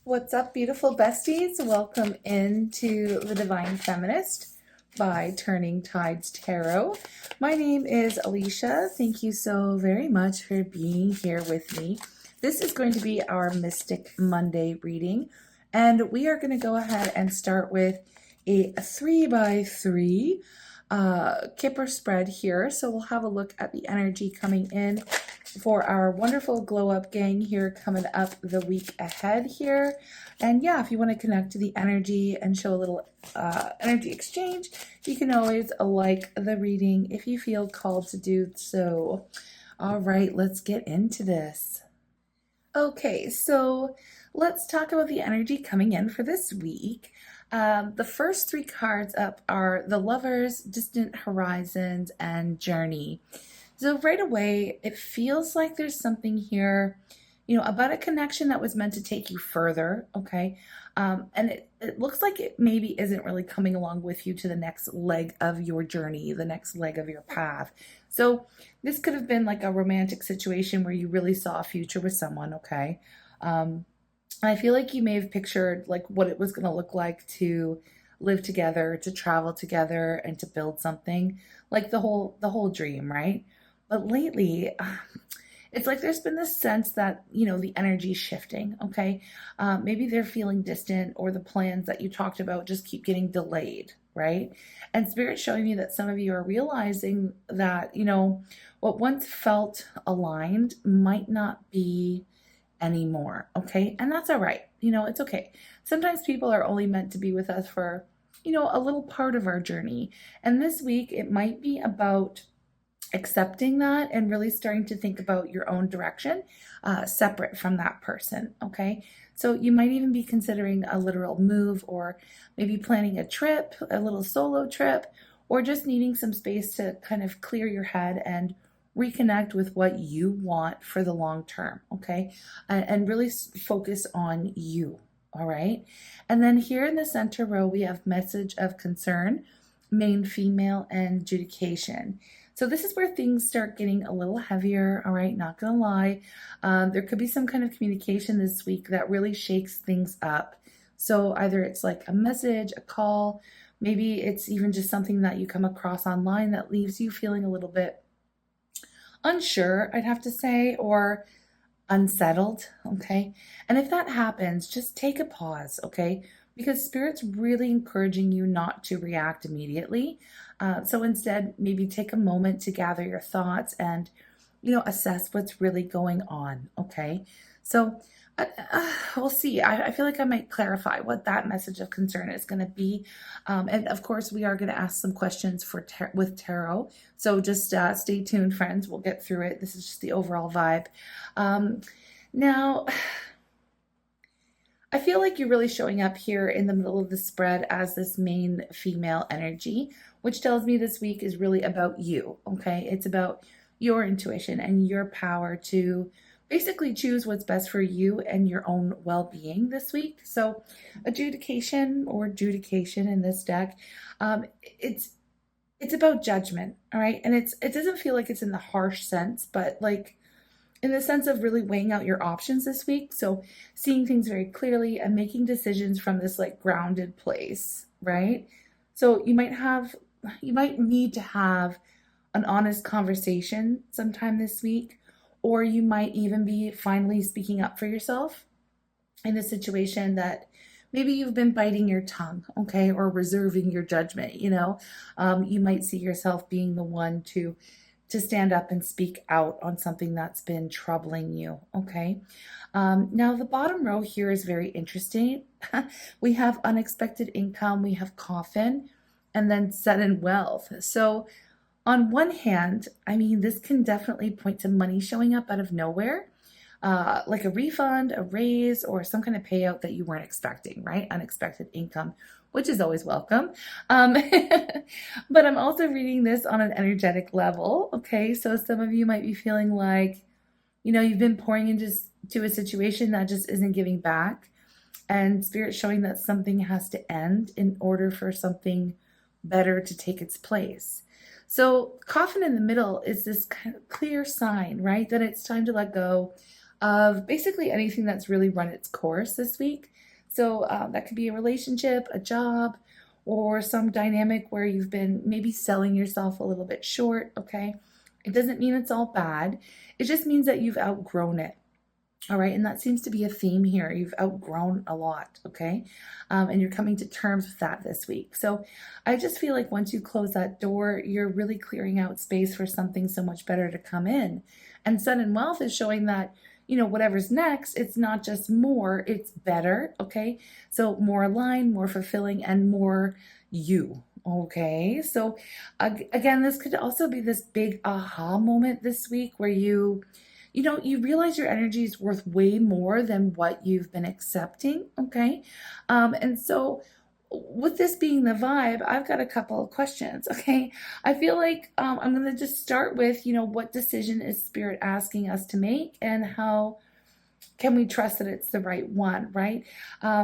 What's up, beautiful besties? Welcome into the Divine Feminist by Turning Tides Tarot. My name is Alicia. Thank you so very much for being here with me. This is going to be our Mystic Monday reading, and we are going to go ahead and start with a 3x3 kipper spread here. So we'll have a look at the energy coming in for our wonderful glow up gang here coming up the week ahead here. And yeah, if you want to connect to the energy and show a little energy exchange, you can always like the reading if you feel called to do so. All right, let's get into this. Okay, so let's talk about the energy coming in for this week. The first three cards up are the Lovers, Distant Horizons, and Journey. So right away, it feels like there's something here, about a connection that was meant to take you further, okay? And it looks like it maybe isn't really coming along with you to the next leg of your journey, the next leg of your path. So this could have been like a romantic situation where you really saw a future with someone, okay? I feel like you may have pictured like what it was going to look like to live together, to travel together, and to build something, like the whole dream, right? But lately, it's like there's been this sense that, the energy's shifting, okay? Maybe they're feeling distant, or the plans that you talked about just keep getting delayed, right? And Spirit's showing me that some of you are realizing that, what once felt aligned might not be anymore, okay? And that's all right. It's okay. Sometimes people are only meant to be with us for, a little part of our journey. And this week, it might be about accepting that and really starting to think about your own direction separate from that person, okay? So you might even be considering a literal move, or maybe planning a trip, a little solo trip, or just needing some space to kind of clear your head and reconnect with what you want for the long term, okay? And really focus on you, all right? And then here in the center row, we have message of concern, main female, and adjudication. So this is where things start getting a little heavier, all right, not gonna lie. There could be some kind of communication this week that really shakes things up. So either it's like a message, a call, maybe it's even just something that you come across online that leaves you feeling a little bit unsure, I'd have to say, or unsettled, okay? And if that happens, just take a pause, okay? Because Spirit's really encouraging you not to react immediately. So instead, maybe take a moment to gather your thoughts and, assess what's really going on, okay? So we'll see. I feel like I might clarify what that message of concern is going to be. And of course, we are going to ask some questions with tarot. So just stay tuned, friends. We'll get through it. This is just the overall vibe. Now, I feel like you're really showing up here in the middle of the spread as this main female energy, which tells me this week is really about you, okay? It's about your intuition and your power to basically choose what's best for you and your own well-being this week. So adjudication or adjudication in this deck, it's about judgment, all right? And it doesn't feel like it's in the harsh sense, but like in the sense of really weighing out your options this week. So seeing things very clearly and making decisions from this like grounded place, right? So you might need to have an honest conversation sometime this week, or you might even be finally speaking up for yourself in a situation that maybe you've been biting your tongue, okay, or reserving your judgment, you might see yourself being the one to stand up and speak out on something that's been troubling you, okay? Now, the bottom row here is very interesting. We have unexpected income, we have coffin, and then sudden wealth. So on one hand, I mean, this can definitely point to money showing up out of nowhere, like a refund, a raise, or some kind of payout that you weren't expecting, right? Unexpected income, which is always welcome. But I'm also reading this on an energetic level, okay? So some of you might be feeling like, you've been pouring into a situation that just isn't giving back, and Spirit showing that something has to end in order for something better to take its place. So coffin in the middle is this kind of clear sign, right? That it's time to let go of basically anything that's really run its course this week. So that could be a relationship, a job, or some dynamic where you've been maybe selling yourself a little bit short, okay? It doesn't mean it's all bad. It just means that you've outgrown it. All right, and that seems to be a theme here. You've outgrown a lot, okay? And you're coming to terms with that this week. So I just feel like once you close that door, you're really clearing out space for something so much better to come in. And Sun and Wealth is showing that, whatever's next, it's not just more, it's better, okay? So more aligned, more fulfilling, and more you, okay? So again, this could also be this big aha moment this week where you realize your energy is worth way more than what you've been accepting, okay? And so with this being the vibe, I've got a couple of questions, okay? I feel like I'm going to just start with, what decision is Spirit asking us to make, and how can we trust that it's the right one, right?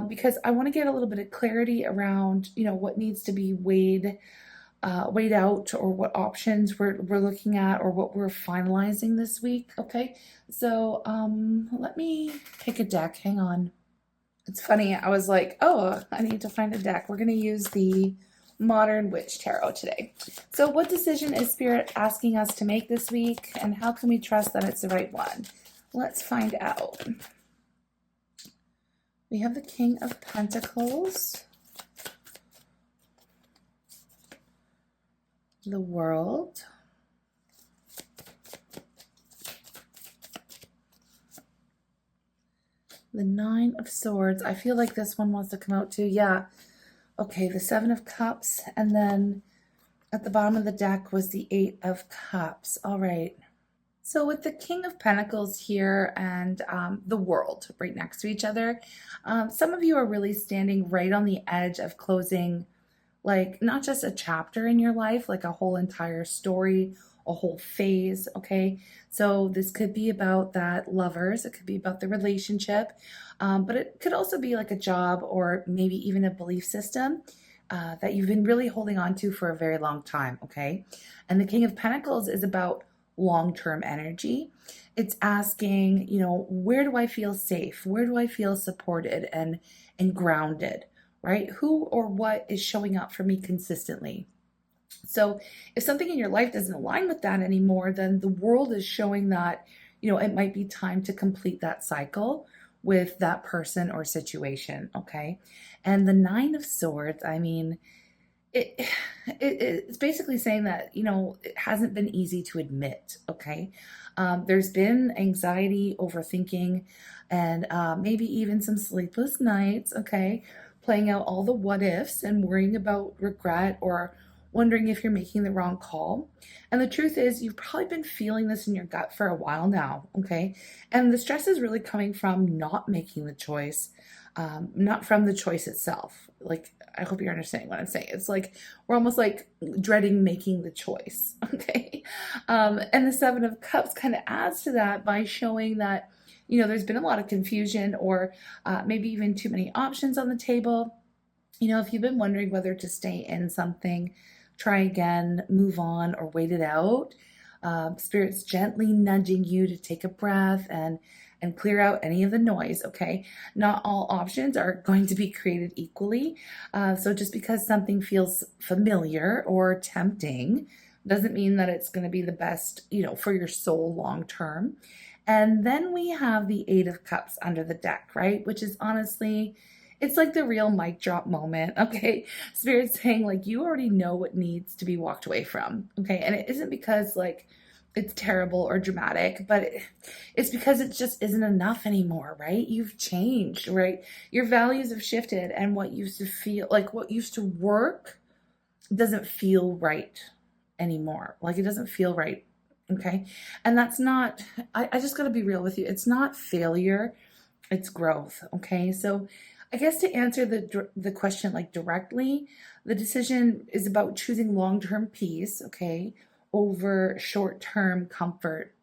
Because I want to get a little bit of clarity around, what needs to be weighed out, or what options we're looking at, or what we're finalizing this week. Okay, so let me pick a deck. Hang on. It's funny, I was like, oh, I need to find a deck. We're going to use the Modern Witch Tarot today. So what decision is Spirit asking us to make this week, and how can we trust that it's the right one? Let's find out. We have the King of Pentacles, the World, the Nine of Swords. I feel like this one wants to come out too. Yeah. Okay, the Seven of Cups, and then at the bottom of the deck was the Eight of Cups. All right. So with the King of Pentacles here and the World right next to each other, some of you are really standing right on the edge of closing, like not just a chapter in your life, like a whole entire story, a whole phase, okay? So this could be about that lovers, it could be about the relationship, but it could also be like a job, or maybe even a belief system that you've been really holding on to for a very long time, okay? And the King of Pentacles is about long-term energy. It's asking, where do I feel safe? Where do I feel supported and grounded? Right? Who or what is showing up for me consistently? So if something in your life doesn't align with that anymore, then the World is showing that, it might be time to complete that cycle with that person or situation. Okay. And the Nine of Swords, I mean, it's basically saying that, it hasn't been easy to admit. Okay. There's been anxiety, overthinking, and maybe even some sleepless nights. Okay. Playing out all the what ifs and worrying about regret, or wondering if you're making the wrong call. And the truth is, you've probably been feeling this in your gut for a while now, okay? And the stress is really coming from not making the choice, not from the choice itself. Like, I hope you're understanding what I'm saying. It's like we're almost like dreading making the choice, okay? And the Seven of Cups kind of adds to that by showing that, there's been a lot of confusion, or maybe even too many options on the table. If you've been wondering whether to stay in something, try again, move on, or wait it out, Spirit's gently nudging you to take a breath and clear out any of the noise, okay? Not all options are going to be created equally. So just because something feels familiar or tempting doesn't mean that it's going to be the best, for your soul long term. And then we have the Eight of Cups under the deck, right? Which is honestly, it's like the real mic drop moment, okay? Spirit's saying, like, you already know what needs to be walked away from, okay? And it isn't because, like, it's terrible or dramatic, but it's because it just isn't enough anymore, right? You've changed, right? Your values have shifted, and what used to feel, like what used to work doesn't feel right anymore. Like, it doesn't feel right. Okay. And that's not, I just got to be real with you. It's not failure, it's growth. Okay. So I guess to answer the question like directly, the decision is about choosing long-term peace, okay, over short-term comfort.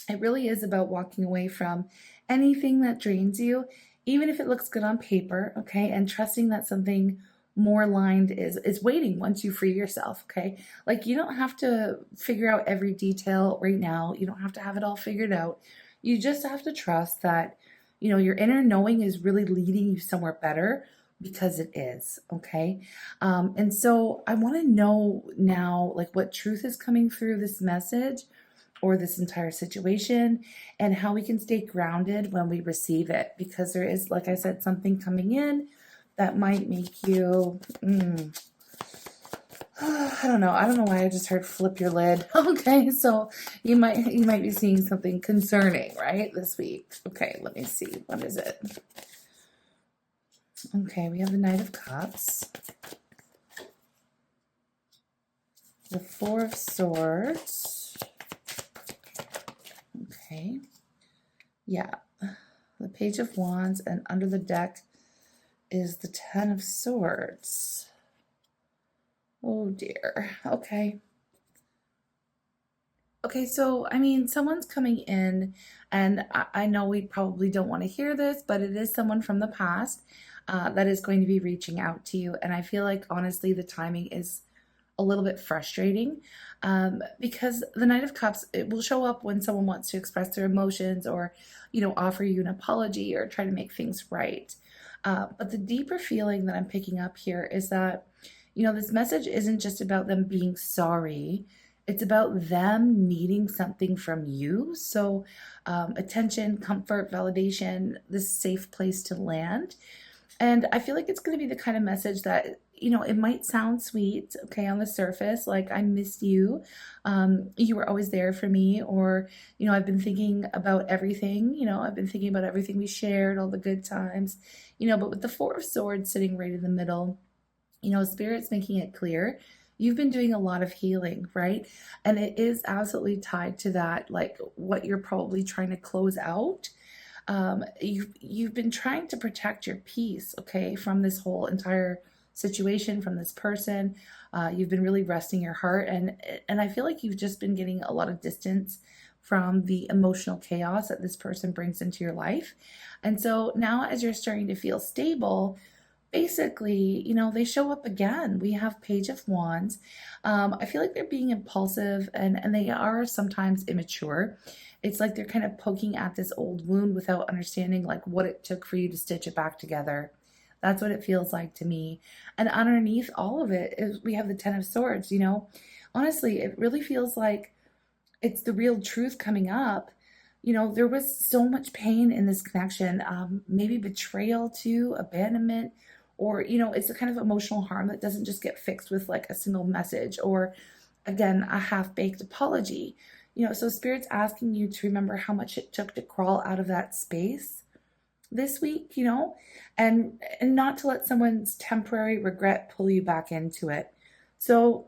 It really is about walking away from anything that drains you, even if it looks good on paper, okay, and trusting that something more aligned is waiting once you free yourself, okay? Like, you don't have to figure out every detail right now. You don't have to have it all figured out. you just have to trust that, your inner knowing is really leading you somewhere better, because it is, okay? And so I want to know now, like, what truth is coming through this message or this entire situation, and how we can stay grounded when we receive it, because there is, like I said, something coming in that might make you, I don't know. I don't know why I just heard flip your lid. Okay, so you might be seeing something concerning, right, this week. Okay, let me see. What is it? Okay, we have the Knight of Cups, the Four of Swords. Okay, yeah, the Page of Wands, and under the deck is the Ten of Swords. Oh dear. Okay. Okay, so I mean, someone's coming in, and I know we probably don't want to hear this, but it is someone from the past that is going to be reaching out to you. And I feel like, honestly, the timing is a little bit frustrating, because the Knight of Cups, it will show up when someone wants to express their emotions, or, offer you an apology or try to make things right. But the deeper feeling that I'm picking up here is that, this message isn't just about them being sorry. It's about them needing something from you. So, attention, comfort, validation, this safe place to land. And I feel like it's going to be the kind of message that, it might sound sweet, okay, on the surface, like, I missed you. You were always there for me. Or, I've been thinking about everything, I've been thinking about everything we shared, all the good times, but with the Four of Swords sitting right in the middle, Spirit's making it clear you've been doing a lot of healing, right? And it is absolutely tied to that, like, what you're probably trying to close out. You've been trying to protect your peace, okay, from this whole entire situation, from this person. You've been really resting your heart, and I feel like you've just been getting a lot of distance from the emotional chaos that this person brings into your life. And so now, as you're starting to feel stable, basically, they show up again. We have Page of Wands. I feel like they're being impulsive, and they are sometimes immature. It's like they're kind of poking at this old wound without understanding, like, what it took for you to stitch it back together. That's what it feels like to me. And underneath all of it is we have the Ten of Swords. Honestly, it really feels like it's the real truth coming up. There was so much pain in this connection, maybe betrayal too, abandonment, or, it's a kind of emotional harm that doesn't just get fixed with, like, a single message, or, again, a half-baked apology. So Spirit's asking you to remember how much it took to crawl out of that space this week, and not to let someone's temporary regret pull you back into it. So,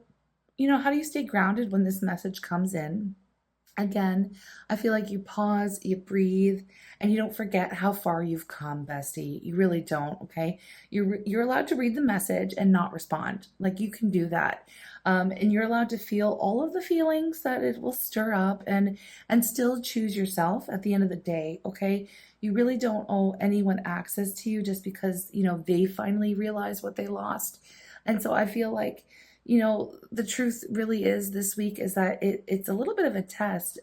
how do you stay grounded when this message comes in? Again, I feel like you pause, you breathe, and you don't forget how far you've come, bestie. You really don't, okay? You're allowed to read the message and not respond. Like, you can do that. And you're allowed to feel all of the feelings that it will stir up, and still choose yourself at the end of the day, okay? You really don't owe anyone access to you just because, they finally realize what they lost. And so I feel like, the truth really is this week is that it's a little bit of a test.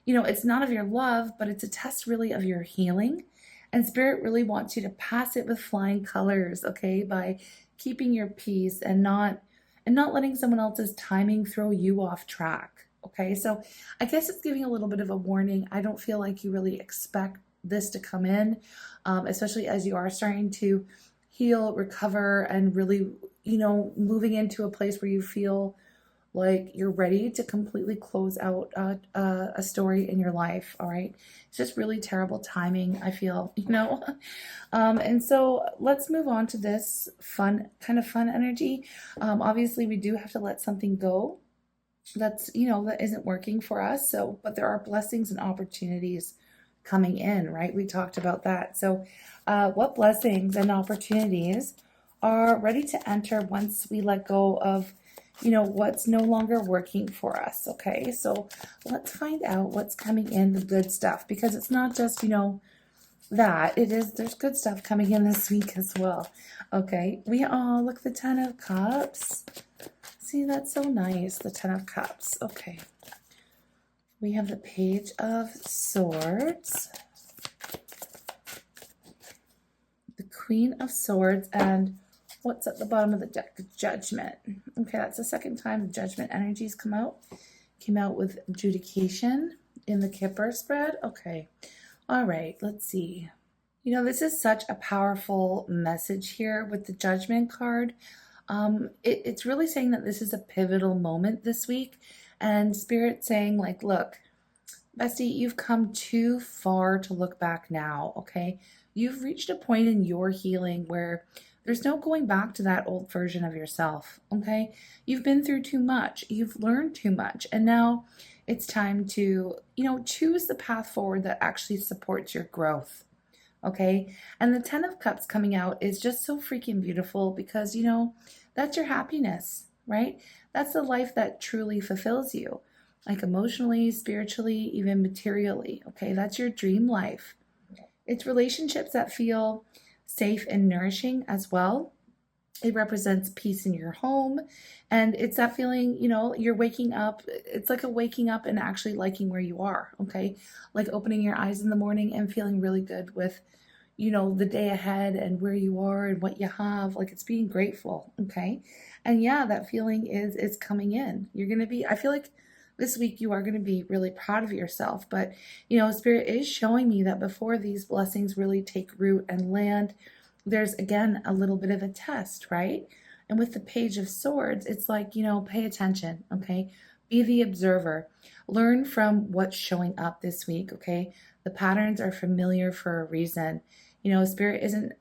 It's not of your love, but it's a test really of your healing. And Spirit really wants you to pass it with flying colors, okay, by keeping your peace and not letting someone else's timing throw you off track. Okay, so I guess it's giving a little bit of a warning. I don't feel like you really expect this to come in, especially as you are starting to heal, recover, and really, moving into a place where you feel like you're ready to completely close out a story in your life. All right. It's just really terrible timing, I feel, and so let's move on to this fun energy. Obviously, we do have to let something go that's, that isn't working for us. So, but there are blessings and opportunities coming in, right? We talked about that. So, what blessings and opportunities are ready to enter once we let go of, what's no longer working for us? Okay, so let's find out what's coming in, the good stuff, because it's not just, there's good stuff coming in this week as well. Okay, look, the Ten of Cups. See, that's so nice, the Ten of Cups. Okay. We have the Page of Swords, the Queen of Swords, and what's at the bottom of the deck? The Judgment. Okay, that's the second time the Judgment energies come out. Came out with adjudication in the Kipper spread. Okay, all right, let's see. You know, this is such a powerful message here with the Judgment card. It's really saying that this is a pivotal moment this week, and Spirit saying, like, look, bestie, you've come too far to look back now, okay? You've reached a point in your healing where there's no going back to that old version of yourself, okay? You've been through too much. You've learned too much. And now it's time to, choose the path forward that actually supports your growth, okay? And the 10 of Cups coming out is just so freaking beautiful because, that's your happiness, right? That's the life that truly fulfills you, like emotionally, spiritually, even materially, okay? That's your dream life. It's relationships that feel safe and nourishing as well. It represents peace in your home. And it's that feeling, you're waking up. It's like a waking up and actually liking where you are, okay? Like opening your eyes in the morning and feeling really good with, the day ahead and where you are and what you have. Like it's being grateful, okay? And yeah, that feeling is coming in. You're going to be, I feel like this week you are going to be really proud of yourself. But, Spirit is showing me that before these blessings really take root and land, there's again a little bit of a test, right? And with the Page of Swords, it's like, pay attention, okay? Be the observer. Learn from what's showing up this week, okay? The patterns are familiar for a reason. Spirit isn't,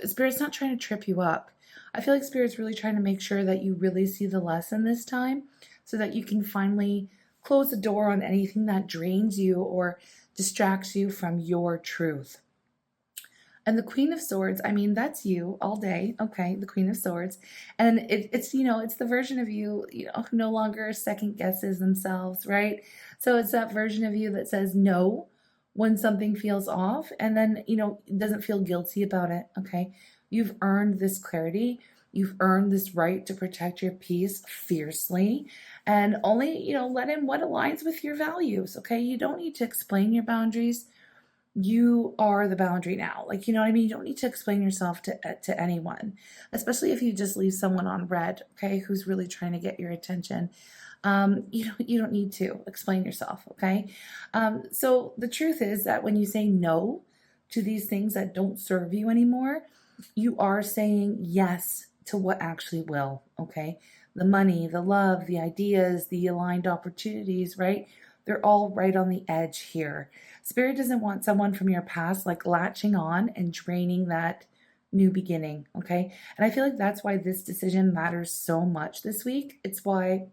Spirit's not trying to trip you up. I feel like Spirit's really trying to make sure that you really see the lesson this time so that you can finally close the door on anything that drains you or distracts you from your truth. And the Queen of Swords, I mean, that's you all day, okay? The Queen of Swords. And it's the version of you, who no longer second guesses themselves, right? So it's that version of you that says no when something feels off and then, doesn't feel guilty about it, okay? You've earned this clarity. You've earned this right to protect your peace fiercely and only, let in what aligns with your values, okay? You don't need to explain your boundaries. You are the boundary now. Like, you know what I mean? You don't need to explain yourself to anyone, especially if you just leave someone on red, okay, who's really trying to get your attention. You don't need to explain yourself, okay? So the truth is that when you say no to these things that don't serve you anymore, you are saying yes to what actually will, okay? The money, the love, the ideas, the aligned opportunities, right? They're all right on the edge here. Spirit doesn't want someone from your past like latching on and draining that new beginning, okay? And I feel like that's why this decision matters so much this week. It's why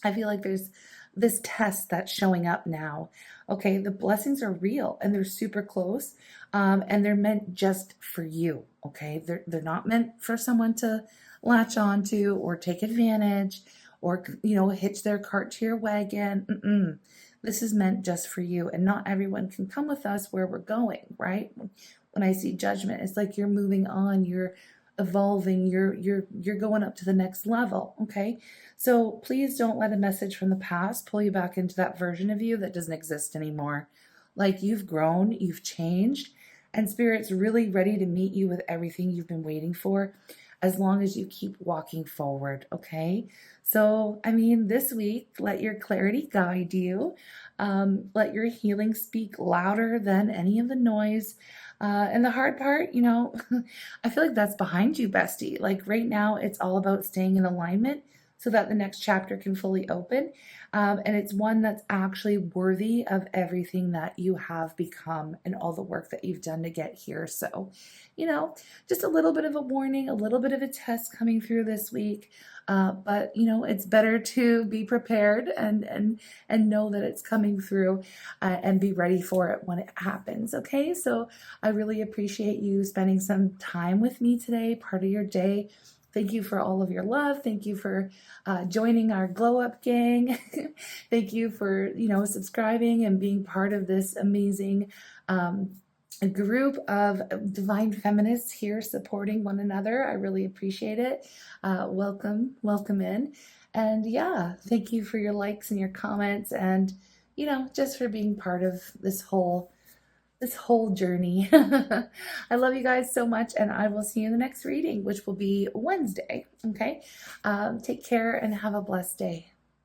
I feel like there's this test that's showing up now. Okay, the blessings are real and they're super close, and they're meant just for you. Okay, they're not meant for someone to latch onto or take advantage or hitch their cart to your wagon. This is meant just for you, and not everyone can come with us where we're going. Right? When I see Judgment, it's like you're moving on. You're evolving. You're going up to the next level. Okay. So please don't let a message from the past pull you back into that version of you that doesn't exist anymore. Like you've grown, you've changed, and Spirit's really ready to meet you with everything you've been waiting for as long as you keep walking forward, okay? So, I mean, this week, let your clarity guide you. Let your healing speak louder than any of the noise. And the hard part, I feel like that's behind you, bestie. Like right now, it's all about staying in alignment so that the next chapter can fully open. And it's one that's actually worthy of everything that you have become and all the work that you've done to get here. So, just a little bit of a warning, a little bit of a test coming through this week. But it's better to be prepared and know that it's coming through and be ready for it when it happens. Okay, so I really appreciate you spending some time with me today, part of your day. Thank you for all of your love. Thank you for joining our Glow Up gang. Thank you for, subscribing and being part of this amazing group of divine feminists here supporting one another. I really appreciate it. Welcome in. And yeah, thank you for your likes and your comments and, you know, just for being part of this whole journey. I love you guys so much, and I will see you in the next reading, which will be Wednesday. Okay. Take care and have a blessed day.